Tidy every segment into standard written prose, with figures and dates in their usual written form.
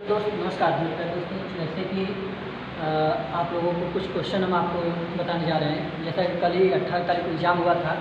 दोस्तों नमस्कार। दोस्तों जैसे कि आप लोगों को कुछ क्वेश्चन हम आपको बताने जा रहे हैं। जैसा कि कल ही 18 तारीख को एग्ज़ाम हुआ था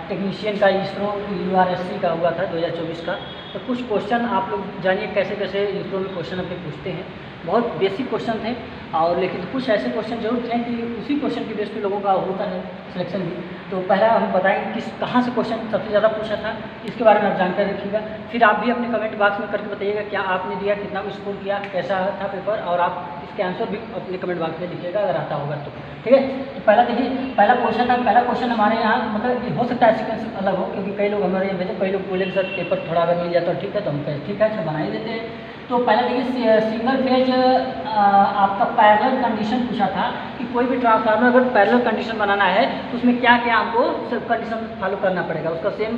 टेक्नीशियन का, इसरो URSC का हुआ था 2024 का। तो कुछ क्वेश्चन आप लोग जानिए कैसे कैसे इसरो में क्वेश्चन अपने पूछते हैं। बहुत बेसिक क्वेश्चन थे और लेकिन कुछ ऐसे क्वेश्चन जरूर थे कि उसी क्वेश्चन की बेस पे लोगों का होता है सिलेक्शन भी। तो पहला हम बताएंगे किस कहाँ से क्वेश्चन सबसे ज़्यादा पूछा था, इसके बारे में आप जानकारी रखिएगा। फिर आप भी अपने कमेंट बॉक्स में करके बताइएगा क्या आपने दिया, कितना स्कोर किया, कैसा था पेपर, और आप इसके आंसर भी अपने कमेंट बॉक्स में लिखिएगा अगर आता होगा तो। ठीक है, तो पहला देखिए, पहला क्वेश्चन हमारे यहाँ मतलब हो सकता है सीक्वेंस अलग हो, क्योंकि कई लोग हमारे यहाँ भेजे, कई लोग बोले सर पेपर थोड़ा अगर मिल जाता तो ठीक है, तो हम कहे ठीक है अच्छा बना ही देते हैं। तो पहले देखिए सिंगल फेज आपका पैरेलल कंडीशन पूछा था कि कोई भी ट्रांसफार्मर अगर पैरेलल कंडीशन बनाना है तो उसमें क्या क्या हमको सब कंडीशन फॉलो करना पड़ेगा। उसका सेम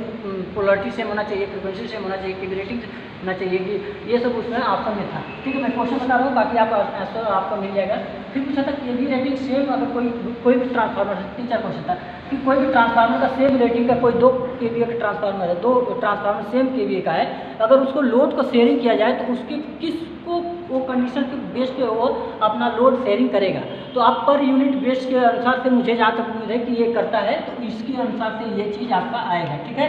पोलरिटी सेम होना चाहिए, फ्रिक्वेंसी सेम होना चाहिए, केबी रेटिंग होना चाहिए, कि ये सब उसमें ऑप्शन में था। ठीक है, मैं क्वेश्चन बता रहा हूँ, बाकी आप आंसर आपको मिल जाएगा। फिर पूछा था केबी रेटिंग सेम, अगर कोई भी ट्रांसफार्मर, 3-4 क्वेश्चन था कि कोई भी ट्रांसफार्मर का सेम रेटिंग का कोई 2 kVA का ट्रांसफार्मर है, 2 ट्रांसफार्मर सेम kVA का है, अगर उसको लोड को शेयरिंग किया जाए तो उसकी किसको वो कंडीशन के बेस पे वो अपना लोड शेयरिंग करेगा। तो आप पर यूनिट बेस के अनुसार से मुझे जहाँ तक उम्मीद है कि ये करता है, तो इसके अनुसार से ये चीज़ आपका आएगा। ठीक है,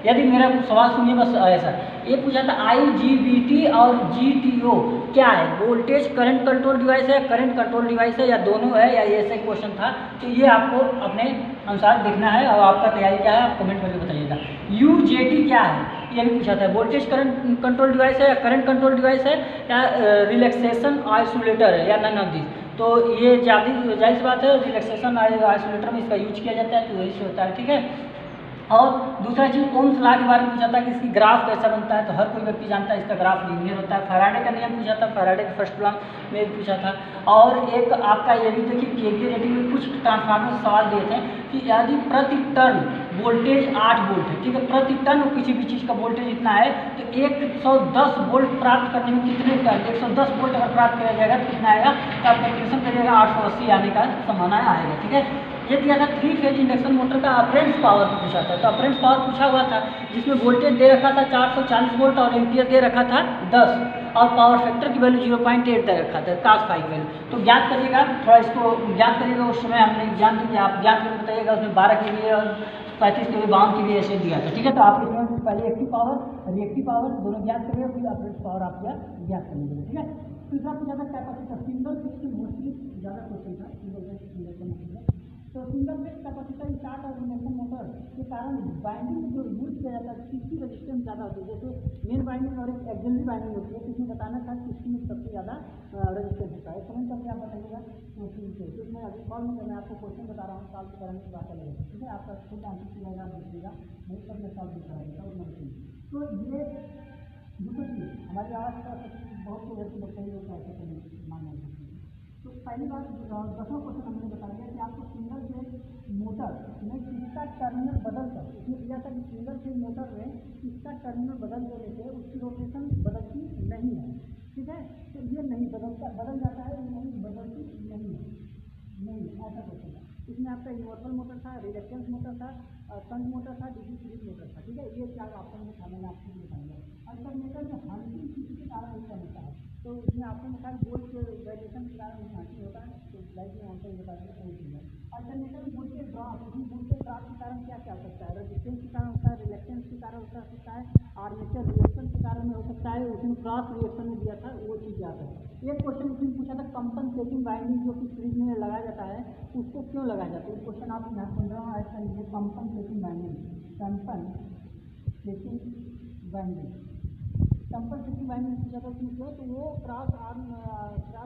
यदि मेरा सवाल सुनिए बस ऐसा। ये पूछा था IGBT और GTO क्या है, वोल्टेज करंट कंट्रोल डिवाइस है, करंट कंट्रोल डिवाइस है, या दोनों है, या ये ऐसा क्वेश्चन था। तो ये आपको अपने अनुसार देखना है और आपका तैयारी क्या है आप कमेंट करके बताइएगा। UJT क्या है, ये भी पूछा था, वोल्टेज करंट कंट्रोल डिवाइस है या करंट कंट्रोल डिवाइस है, या रिलैक्सेशन आइसोलेटर है, या नन ऑफ दिस। तो ये जाहिर सी बात है, रिलैक्सेशन आइसोलेटर में इसका यूज किया जाता है, तो वही से होता है। ठीक है, और दूसरा चीज़ ओम्स लॉ के बारे में पूछा था कि इसकी ग्राफ कैसा बनता है, तो हर कोई व्यक्ति जानता है इसका ग्राफ लीनियर होता है। फैराडे का नियम पूछा था, फैराडे के फर्स्ट लॉ में भी पूछा था। और एक आपका ये भी देखिए केवीए रेटिंग में कुछ ट्रांसफार्मर से सवाल दिए थे कि यदि प्रति टर्न वोल्टेज 8 वोल्ट है, ठीक है, प्रति टर्न किसी भी चीज़ का वोल्टेज इतना है, तो 110 वोल्ट प्राप्त करने में कितने टर्न, 110 वोल्ट अगर प्राप्त किया जाएगा तो कितना आएगा, तो आप कैलकुलेशन करिएगा, 880 आने का संभावना आएगा। ठीक है, ये दिया था 3 फेज इंडक्शन मोटर का अप्रेंस पावर पूछा था। तो अप्रेंस पावर पूछा हुआ था जिसमें वोल्टेज दे रखा था 440 वोल्ट और एम्पियर दे रखा था 10, और पावर फैक्टर की वैल्यू 0.8 दे रखा था, cos 5 वैल्यू। तो ज्ञात करिएगा, थोड़ा इसको ज्ञात करिएगा। उस समय हमने ज्ञान दी, आप ज्ञात करके बताइएगा। उसमें 12 के लिए और 35 के लिए, 52 के लिए ऐसे दिया था। ठीक है, तो आप इसमें पहले एक्टिव पावर रिएक्टिव पावर दोनों ज्ञात करिएगा, फिर अप्रेंस पावर आप ज्ञात करिएगा। ठीक है, तीसरा पूछा था कैपेसिटर, सिंगल फेज की मोस्टली ज़्यादा क्वेश्चन था, सिंगल फेज इंडक्शन मोटर। तो सिंगल फेज कैपेसिटर स्टार्ट और इंडक्शन मोटर के कारण बाइंडिंग जो यूज किया जाता है किसकी रेजिस्टेंस ज़्यादा होती है। जैसे मेन बाइंडिंग और एक एक्सिलरी बाइंडिंग होती है, तो इसमें बताना था किसकी में सबसे ज़्यादा रेजिस्टेंस होता है। कमेंट करके आप बताइएगा। तो इसमें अभी फॉर्म में मैं आपको क्वेश्चन बता रहा हूँ, सॉल्व करने की बात अलग है। ठीक है, आपका खुद आंसर किया आप देखिएगा, नहीं पर मैं सॉल्व दिखा रहा हूँ। तो ये दूसरी चीज़ हमारी आवाज़ का बहुत से व्यक्ति बताइए लोग कैसे करें मानना है। तो पहली बात 10वां क्वेश्चन हमने बता दिया कि आपको सिंगल फेज मोटर में किसका टर्मिनल बदल कर, इसमें दिया था कि सिंगल फेज मोटर में किसका टर्मिनल बदल देने से उसकी रोटेशन बदलती नहीं है। ठीक है, तो ये नहीं बदल जाता है, ये नहीं बदलती नहीं ऐसा क्वेश्चन था। इसमें आपका यूनिवर्सल मोटर था, रिलेक्टेंस मोटर था, शंट मोटर था, डीसी सीरीज मोटर था। ठीक है, ये 4 ऑप्शन में था, मैंने आपको बताया। अल्टरनेटर में हल्की किसी के कारण इसका होता है, तो इसमें आपको बता वोल्ट के वेरिएशन के कारण हानि होता है। तो लाइट में आंसर बता दें वोल्ट है। अल्टरनेटर में वोल्टेज ड्रॉप, इसमें वोल्टेज ड्रॉप के कारण क्या क्या हो सकता है, रेजिस्टेंस के कारण होता है, रिलेक्टेंस के कारण हो सकता है, आर्मेचर रिएक्शन के कारण में हो सकता है। उसमें क्रॉस रिएक्शन में दिया था वो चीज़ आता है। एक क्वेश्चन इसमें पूछा था कंपनसेटिंग बाइंडिंग जो कि सीरीज में लगाया जाता है उसको क्यों लगाया जाता है। क्वेश्चन आप यहाँ सुन रहे हो, ऐसा लीजिए कंपनसेटिंग बाइंडिंग पूछा था उसमें क्यों, तो वो क्रॉस आर्मेचर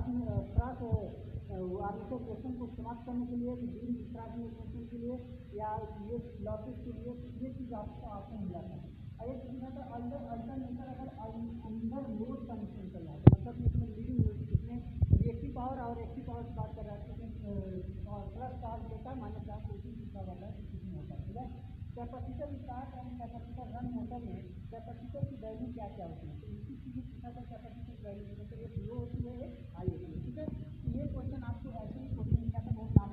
क्वेश्चन को समाप्त करने के लिए, बीम क्वेश्चन के लिए, या ये लॉसेस के लिए, ये चीज़ आपको ऑप्शन मिला था। और एक पूछा था अल्टरनेटर अगर अंडर लोड कंडीशन चल रहा है, मतलब इसमें लीडिंग इसमें रिएक्टिव पावर और एक्टिव पावर की बात कर रहा है, और प्लस पावर देता माइनस चार्ज दूसरा वाला होता है। ठीक है, capacitor start and capacitor run motor में कैपेसिटर की वैल्यू क्या क्या होती है, तो इसकी चीज़ें पूछा था। कैपेसिटर की वैल्यू जैसे एक लो होती है, एक हाई होती है। ठीक है, तो ये क्वेश्चन आपको ऐसे ही क्वेश्चन क्या था, बहुत नाम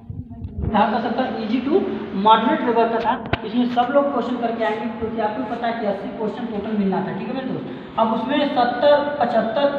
था का सबका इजी टू मॉडरेट लेवल का था। इसमें सब लोग क्वेश्चन करके आएंगे, क्योंकि आपको पता है कि 80 क्वेश्चन टोटल मिलना था। ठीक है मेरे दोस्त, अब उसमें 70, 75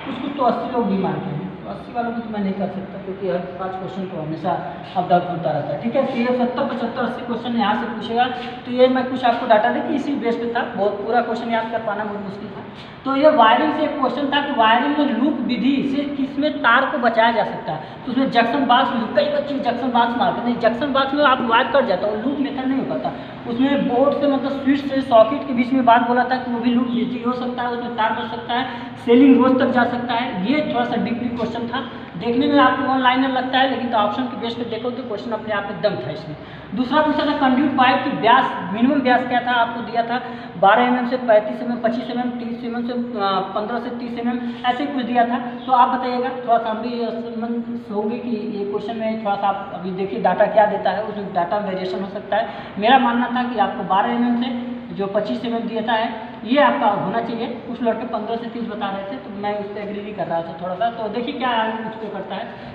कुछ कुछ तो 80 लोग भी मारते हैं, तो 80 वालों में तो मैं नहीं कर सकता, क्योंकि हर 5 क्वेश्चन तो हमेशा अब डाउट होता रहता है। ठीक है, तो ये 70, 75, 80 क्वेश्चन यहाँ से पूछेगा। तो ये मैं कुछ आपको डाटा दे कि इसी बेस पे था, बहुत पूरा क्वेश्चन याद कर पाना बहुत मुश्किल था। तो ये वायरिंग से एक क्वेश्चन था कि वायरिंग में लूप विधि से किसमें तार को बचाया जा सकता है। तो उसमें जंक्शन बॉक्स, कई बच्चे जंक्शन बॉक्स मारते नहीं, जंक्शन बॉक्स में आप वायर कट जाता है, लूप मेथड नहीं हो पाता। उसमें बोर्ड से मतलब स्विच से सॉकेट के बीच में बात बोला था कि वो भी लूप विधि हो सकता है, उसमें तार बच सकता है, सेलिंग रोज तक जा सकता है। ये थोड़ा सा डीपली क्वेश्चन था, देखने में आपको ऑनलाइनर लगता है, लेकिन तो ऑप्शन के बेस पे देखो तो क्वेश्चन अपने आप में दम था इसमें। दूसरा पूछा था कंड्यूट पाइप की व्यास, मिनिमम व्यास क्या था, आपको दिया था 12 mm से 35 mm, 25 mm, 30 mm से 15 से 30 mm, ऐसे कुछ दिया था। तो आप बताइएगा, थोड़ा सा हम भी संबंध होंगे कि ये क्वेश्चन में थोड़ा सा आप अभी देखिए डाटा क्या देता है, उसमें डाटा वेरिएशन हो सकता है। मेरा मानना था कि आपको 12 mm से जो 25 mm दिया है ये आपका होना चाहिए। कुछ लड़के 15 से 30 बता रहे थे, तो मैं उस पर एग्री नहीं कर रहा था थोड़ा सा। तो देखिए क्या कुछ पे करता है।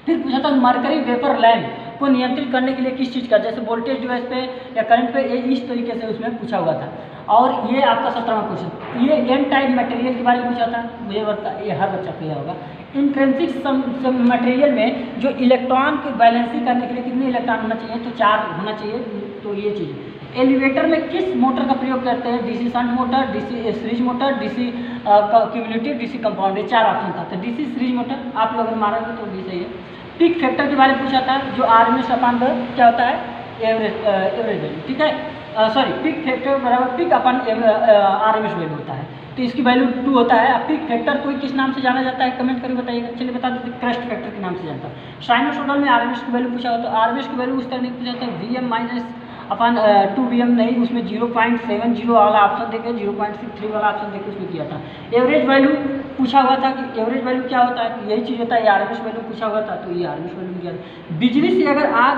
फिर पूछा था मरकरी वेपर लैम्प को नियंत्रित करने के लिए किस चीज़ का, जैसे वोल्टेज डिवाइस पे या करंट पे, ये इस तरीके से उसमें पूछा हुआ था। और ये आपका 17वां क्वेश्चन, ये एन टाइप मटेरियल के बारे में पूछा था। मुझे बता, ये हर बच्चा क्लियर होगा। इंट्रिंसिक मटेरियल में जो इलेक्ट्रॉन की बैलेंसिंग करने के लिए कितने इलेक्ट्रॉन होना चाहिए, तो 4 होना चाहिए। तो ये चीज़ एलिवेटर में किस मोटर का प्रयोग करते हैं, DC shunt motor, DC series motor, DC cumulative, DC compound, ये 4 ऑप्शन था। तो डीसी सीरीज मोटर आप लोग अगर मारोगे तो भी सही है। पिक फैक्टर के बारे में पूछा था, जो RMS अपन क्या होता है, एवरेज वैल्यू। ठीक है, सॉरी, पिक फैक्टर बराबर पिक अपन RMS वैल्यू होता है, तो इसकी वैल्यू 2 होता है। अब पिक फैक्टर कोई किस नाम से जाना जाता है, कमेंट करके बताइएगा। चलिए बता देते, क्रस्ट फैक्टर के नाम से जानता है। साइनोसॉइडल में RMS की वैल्यू पूछा हो, तो RMS की वैल्यू उस तरह नहीं पूछा था, VM माइनस अपन 2 VM नहीं, उसमें 0.70 वाला ऑप्शन देके 0.63 वाला ऑप्शन देके उसमें किया था। एवरेज वैल्यू पूछा हुआ था कि एवरेज वैल्यू क्या होता है, यही चीज़ होता है। RMS वैल्यू पूछा हुआ था, तो ये RMS वैल्यू किया था। बिजली से अगर आग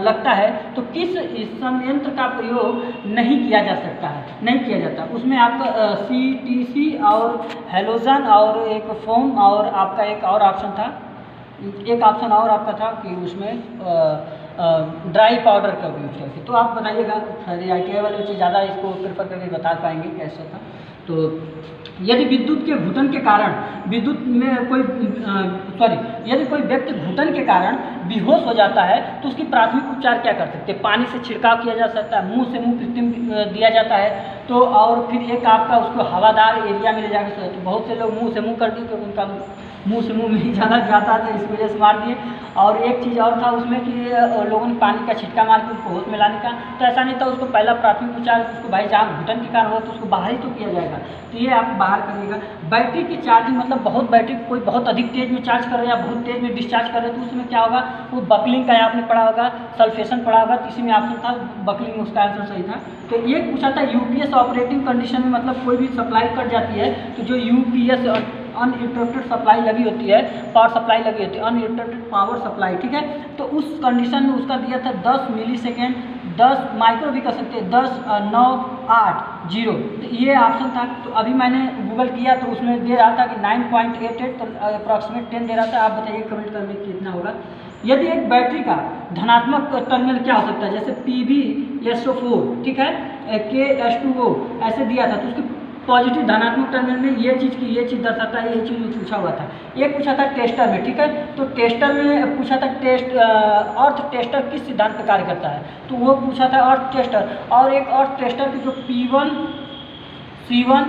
लगता है तो किस संयंत्र का प्रयोग नहीं किया जा सकता है, नहीं किया जाता। उसमें आपका CTC और हेलोजन और एक फोम और आपका एक और ऑप्शन था, एक ऑप्शन और आपका था कि उसमें ड्राई पाउडर का यूज करके। तो आप बनाइएगा, ITI वाले बच्चे ज़्यादा इसको प्रेफर करके बता पाएंगे कैसा था। तो यदि विद्युत के घुटन के कारण विद्युत में कोई यदि कोई व्यक्ति घुटन के कारण बेहोश हो जाता है तो उसकी प्राथमिक उपचार क्या कर सकते हैं। पानी से छिड़काव किया जा सकता है, मुंह से मुंह कृत्रिम दिया जाता है, तो और फिर एक आपका उसको हवादार एरिया में ले जाकर, तो बहुत से लोग मुंह से मुंह कर दिए क्योंकि उनका मुंह से मुंह में ही जाना जाता था, इस वजह से मार दिए। और एक चीज़ और था उसमें कि लोगों ने पानी का छिटका मार के उसको होश में लाने का, तो ऐसा नहीं था। उसको पहला प्राथमिक उपचार उसको भाई जहाँ घुटन के कारण हो तो उसको बाहर ही तो किया जाएगा, तो ये आप बाहर करिएगा। बैटरी की चार्जिंग मतलब बहुत बैटरी कोई बहुत अधिक तेज में चार्ज कर रहे हैं या बहुत तेज में डिस्चार्ज कर रहे हैं, तो उसमें क्या होगा, वो बकलिंग का आपने पढ़ा होगा, सल्फेशन पढ़ा होगा, तो इसी में ऑप्शन था बकलिंग, उसका आंसर सही था। तो ये पूछा था यूपीएस ऑपरेटिंग कंडीशन में, मतलब कोई भी सप्लाई कट जाती है तो जो यूपीएस अनइंटरप्टेड सप्लाई लगी होती है, पावर सप्लाई लगी होती है, अनइंटरप्टेड पावर सप्लाई, ठीक है। तो उस कंडीशन में उसका दिया था 10 मिलीसेकेंड, 10 माइक्रो भी कर सकते हैं, 10 9 8 0, तो ये ऑप्शन था। तो अभी मैंने गूगल किया तो उसमें दे रहा था कि 9.88, तो अप्रॉक्सीमेट 10 दे रहा था। आप बताइए कमेंट करने कितना होगा। यदि एक बैटरी का धनात्मक टर्मिनल क्या हो सकता है, जैसे PbSO4, ठीक है, KH2O ऐसे दिया था, तो उसके पॉजिटिव धनात्मक टर्मिनल में ये चीज़ दर्शाता है, ये चीज़ पूछा हुआ था। एक पूछा था टेस्टर में, ठीक है, तो टेस्टर में पूछा था अर्थ टेस्टर किस सिद्धांत पर कार्य करता है, तो वो पूछा था अर्थ टेस्टर। और एक अर्थ टेस्टर की जो P1 C1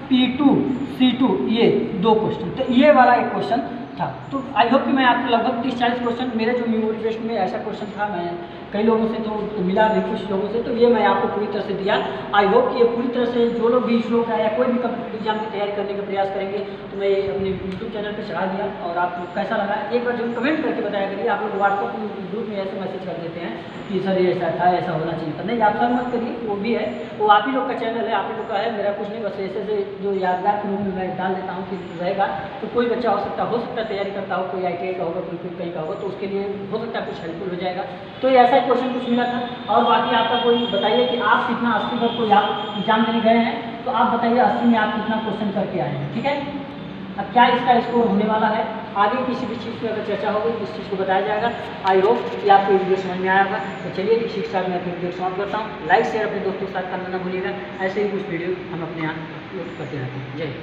P2 C2, ये 2 क्वेश्चन, तो ये वाला एक क्वेश्चन था। तो आई होप कि मैं आपको लगभग 30-40 क्वेश्चन, मेरे जो मेमोरी टेस्ट में ऐसा क्वेश्चन था, मैं कई लोगों से तो मिला भी कुछ लोगों से, तो ये मैं आपको पूरी तरह से दिया। आई होप कि ये पूरी तरह से जो लोग भी इसरो का या कोई भी कम्पिटिटिव एग्जाम की तैयारी करने का प्रयास करेंगे, तो मैं अपने यूट्यूब चैनल पर चढ़ा दिया। और आपको कैसा लगा एक बार जरूर कमेंट करके बताया करिए। आप लोग व्हाट्सअप ग्रुप में ऐसे मैसेज कर देते हैं कि सर ये ऐसा था, ऐसा होना चाहिए था, नहीं आप सर मत करिए, वो भी है, वो आप ही लोग का चैनल है, आप ही लोग का है, मेरा कुछ नहीं, बस ऐसे जो यादगार के रूप में मैं डाल देता हूँ कि रहेगा। तो कोई बच्चा हो सकता है तैयारी करता हो, कोई ITI का होगा, कोई कहीं का होगा, तो उसके लिए हो सकता है कुछ हेल्पफुल हो जाएगा। तो ऐसा क्वेश्चन कुछ मिला था। और बाकी आपका कोई बताइए कि आप कितना 80 पर कोई आप एग्जाम देने गए हैं, तो आप बताइए 80 में आप कितना क्वेश्चन करके आए हैं, ठीक है। अब क्या इसका स्कोर होने वाला है, आगे किसी भी चीज़ पर अगर चर्चा होगी तो इस चीज़ को बताया जाएगा। आई होप कि आपको वीडियो समझ में आया होगा। तो चलिए इसी के साथ मैं अपनी वीडियो समाप्त करता हूँ। लाइक शेयर अपने दोस्तों के साथ करना ना भूलिएगा। ऐसे ही कुछ वीडियो हम अपने यहाँ अपलोड करते रहते हैं। जय हिंद।